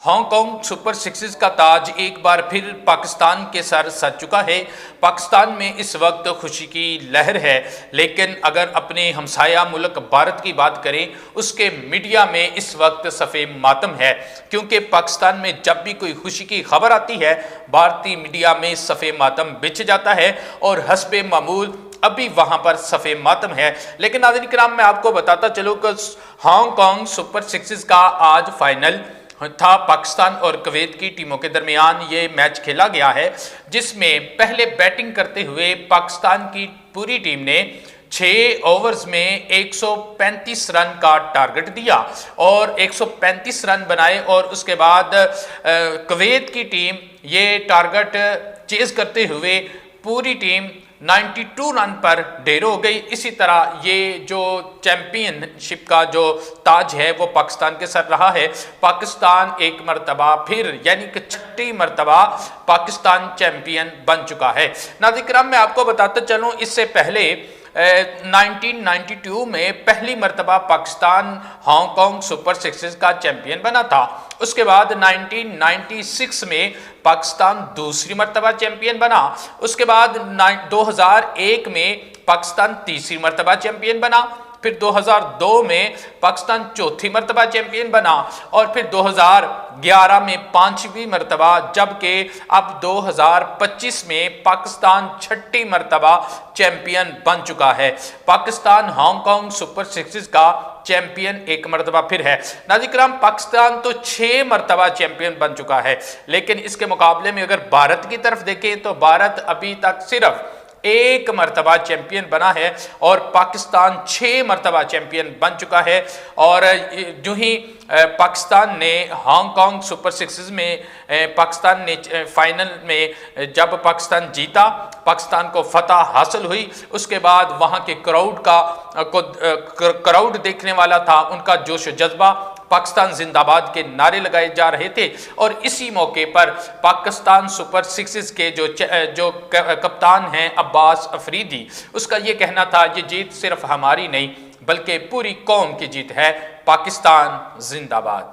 Hong Kong super sixes کا تاج ایک بار پھر پاکستان کے سر سج چکا ہے۔ پاکستان میں اس وقت خوشی کی لہر ہے، لیکن اگر اپنے ہمسایہ ملک بھارت کی بات کریں، اس کے میڈیا میں اس وقت صف ماتم ہے، کیونکہ پاکستان میں جب بھی کوئی خوشی کی خبر آتی ہے، بھارتی میڈیا میں صف ماتم بچھ جاتا ہے اور حسب معمول ابھی وہاں پر صف ماتم ہے۔ لیکن ناظرین کرام، میں آپ کو بتاتا چلوں کہ ہانگ کانگ سپر سکسز کا آج فائنل تھا۔ پاکستان اور کویت کی ٹیموں کے درمیان یہ میچ کھیلا گیا ہے، جس میں پہلے بیٹنگ کرتے ہوئے پاکستان کی پوری ٹیم نے 6 اوورز میں 135 رن کا ٹارگٹ دیا اور 135 رن بنائے، اور اس کے بعد کویت کی ٹیم یہ ٹارگٹ چیز کرتے ہوئے پوری ٹیم 92 رن پر ڈھیر ہو گئی۔ اسی طرح یہ جو چیمپئن شپ کا جو تاج ہے وہ پاکستان کے سر رہا ہے۔ پاکستان ایک مرتبہ پھر یعنی کہ 6ٹھی مرتبہ پاکستان چیمپئن بن چکا ہے۔ ناظرین کرام، میں آپ کو بتاتا چلوں، اس سے پہلے 1992 میں پہلی مرتبہ Pakistan Hong Kong super sixes کا چیمپئن بنا تھا۔ اس کے بعد 1996 میں پاکستان دوسری مرتبہ چیمپئن بنا۔ اس کے بعد 2001 میں پاکستان تیسری مرتبہ چیمپئن بنا۔ پھر 2002 میں پاکستان چوتھی مرتبہ چیمپئن بنا، اور پھر 2011 میں 5ویں مرتبہ، جبکہ اب 2025 میں پاکستان 6ٹھی مرتبہ چیمپئن بن چکا ہے۔ Pakistan Hong Kong super sixes کا چیمپئن ایک مرتبہ پھر ہے۔ ناظرین کرام، پاکستان تو 6 مرتبہ چیمپئن بن چکا ہے، لیکن اس کے مقابلے میں اگر بھارت کی طرف دیکھیں تو بھارت ابھی تک صرف 1 مرتبہ چیمپئن بنا ہے، اور پاکستان 6 مرتبہ چیمپئن بن چکا ہے۔ اور جو ہی پاکستان نے ہانگ کانگ سپر سکسز میں پاکستان نے فائنل میں جب پاکستان جیتا، پاکستان کو فتح حاصل ہوئی، اس کے بعد وہاں کے کراؤڈ دیکھنے والا تھا، ان کا جوش و جذبہ، پاکستان زندہ باد کے نعرے لگائے جا رہے تھے۔ اور اسی موقع پر پاکستان سپر سکسز کے جو کپتان ہیں عباس افریدی، اس کا یہ کہنا تھا، یہ جیت صرف ہماری نہیں بلکہ پوری قوم کی جیت ہے۔ پاکستان زندہ باد۔